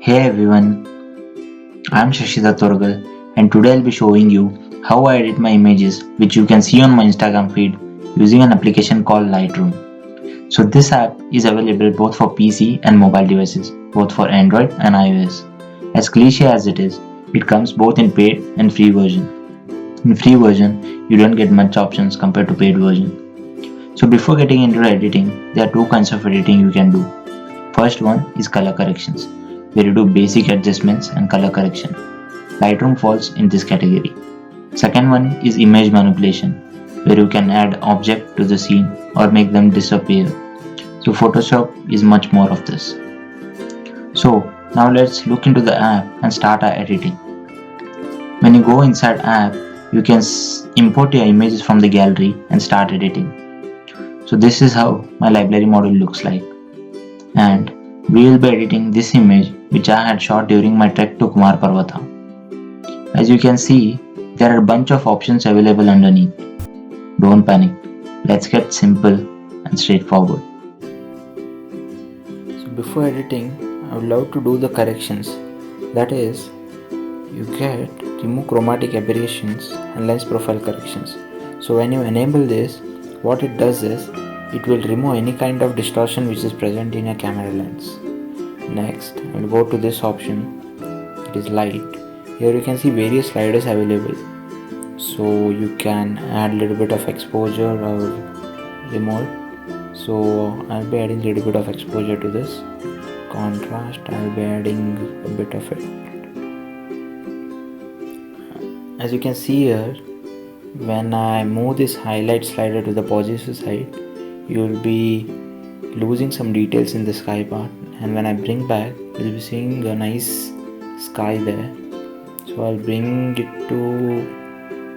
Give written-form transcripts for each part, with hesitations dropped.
Hey everyone, I'm Shashida Torgal and today I'll be showing you how I edit my images which you can see on my Instagram feed using an application called Lightroom. So this app is available both for PC and mobile devices, both for Android and iOS. As cliche as it is, it comes both in paid and free version. In free version, you don't get much options compared to paid version. So before getting into editing, there are two kinds of editing you can do. First one is color corrections, where you do basic adjustments and color correction. Lightroom falls in this category. Second one is image manipulation, where you can add object to the scene or make them disappear. So Photoshop is much more of this. So now let's look into the app and start our editing. When you go inside app, you can import your images from the gallery and start editing. So this is how my library model looks like. And we will be editing this image which I had shot during my trek to Kumar Parvata. As you can see, there are a bunch of options available underneath. Don't panic, let's get simple and straightforward. So before editing, I would love to do the corrections. That is, you get remove chromatic aberrations and lens profile corrections. So when you enable this, what it does is, it will remove any kind of distortion which is present in a camera lens. Next, I will go to this option, it is light. Here you can see various sliders available. So you can add a little bit of exposure or remove. So I'll be adding a little bit of exposure to this. Contrast, I'll be adding a bit of it. As you can see here, when I move this highlight slider to the positive side, you will be losing some details in the sky part, and when I bring back, you'll be seeing a nice sky there. So I'll bring it to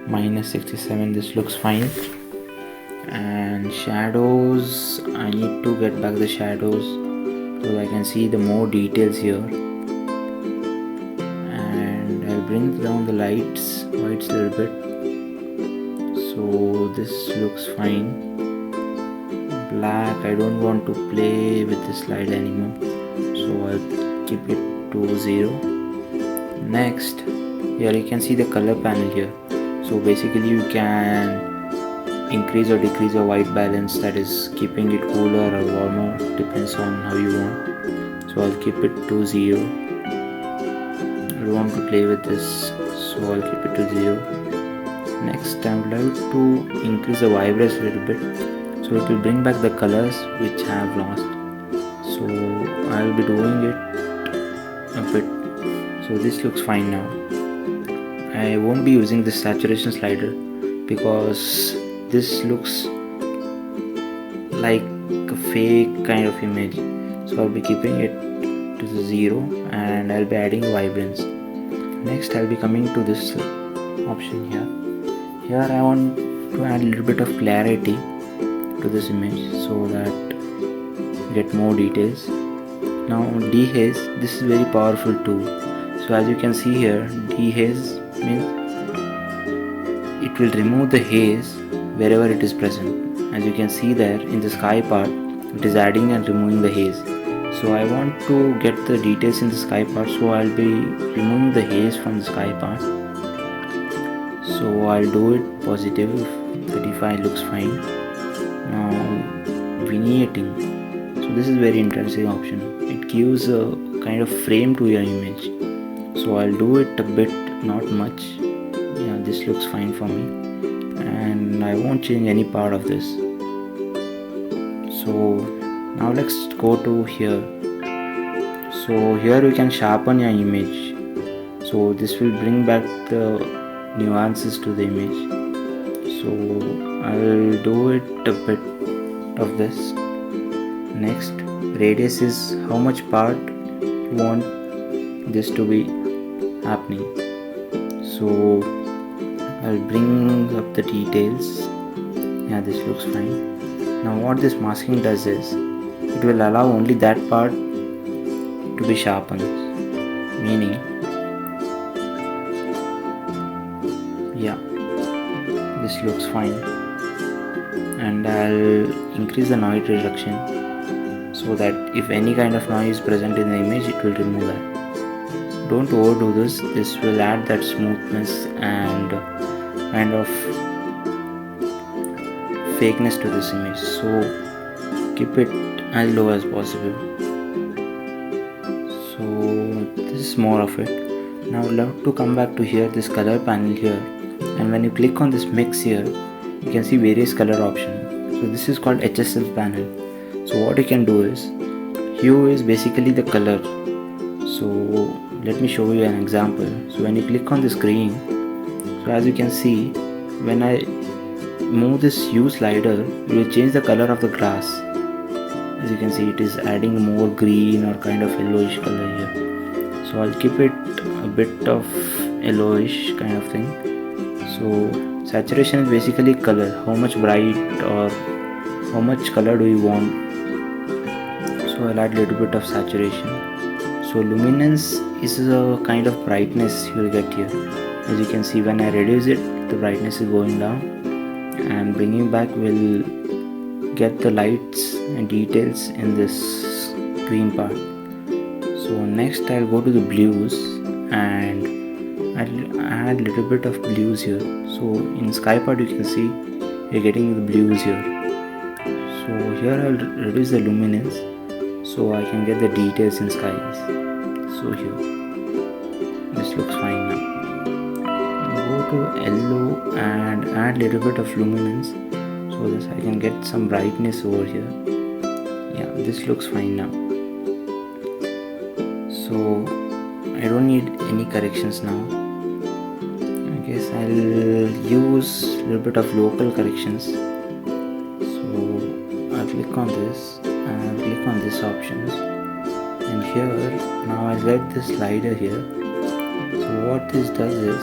-67. This looks fine. And shadows, I need to get back the shadows so I can see the more details here. And I'll bring down the whites a little bit. So this looks fine. Black, I don't want to play with this slide anymore, so I'll keep it to 0. Next, here you can see the color panel here. So basically you can increase or decrease your white balance, that is keeping it cooler or warmer, depends on how you want. So I'll keep it to 0. I don't want to play with this, so I'll keep it to 0. Next, I would like to increase the vibrance a little bit, so it will bring back the colors which I have lost. So I'll be doing it a bit. So this looks fine now. I won't be using this saturation slider because this looks like a fake kind of image. So I'll be keeping it to the 0 and I'll be adding vibrance. Next, I'll be coming to this option here. Here I want to add a little bit of clarity to this image so that get more details. Now dehaze, this is very powerful tool. So as you can see here, dehaze means it will remove the haze wherever it is present. As you can see there in the sky part, it is adding and removing the haze. So I want to get the details in the sky part, so I'll be removing the haze from the sky part. So I'll do it positive, 35 looks fine. Now vignetting, so this is very interesting option. It gives a kind of frame to your image. So I'll do it a bit, not much. Yeah, this looks fine for me, and I won't change any part of this. So now let's go to here. So here you can sharpen your image, so this will bring back the nuances to the image. So I'll do it a bit of this. Next, radius is how much part you want this to be happening. So I'll bring up the details. Yeah, this looks fine. Now what this masking does is, it will allow only that part to be sharpened, meaning, yeah, this looks fine. And I'll increase the noise reduction so that if any kind of noise is present in the image, it will remove that. don't overdo this. This will add that smoothness and kind of fakeness to this image, so keep it as low as possible. So this is more of it. Now I would love to come back to here, this color panel here, and when you click on this mix here, you can see various color options. So this is called HSL panel. So what you can do is, hue is basically the color. So let me show you an example. So when you click on this green, so as you can see, when I move this hue slider, it will change the color of the grass. As you can see, it is adding more green or kind of yellowish color here. So I'll keep it a bit of yellowish kind of thing. So saturation is basically color, how much bright or how much color do you want. So I'll add a little bit of saturation. So luminance is a kind of brightness you will get here. As you can see, when I reduce it, the brightness is going down, and bringing back will get the lights and details in this green part. So next I'll go to the blues and I'll add a little bit of blues here. So in sky part you can see you're getting the blues here. So here I'll reduce the luminance so I can get the details in skies. So here, this looks fine now. I'll go to yellow and add a little bit of luminance so that I can get some brightness over here. Yeah, this looks fine now. So I don't need any corrections now. I guess I'll use a little bit of local corrections. So I'll click on this and I'll click on this options, and here now I'll get this slider here. So what this does is,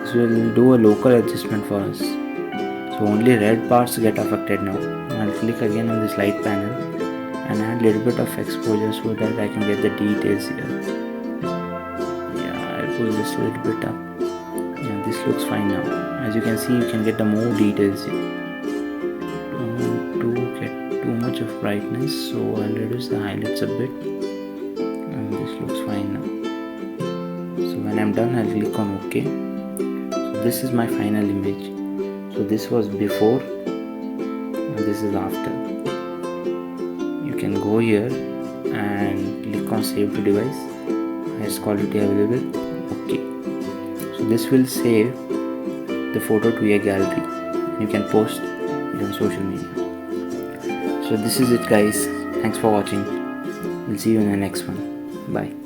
this will do a local adjustment for us. So only red parts get affected now. I'll click again on this light panel and add a little bit of exposure so that I can get the details here. Yeah, I'll pull this a little bit up. Yeah, this looks fine now. As you can see, you can get the more details here. Don't want to get too much of brightness, so I'll reduce the highlights a bit. And this looks fine now. So when I'm done, I'll click on OK. So this is my final image. So this was before and this is after. You can go here and click on save to device, highest quality available, OK. So this will save the photo to your gallery. You can post it on social media. So this is it guys, thanks for watching. We'll see you in the next one. Bye.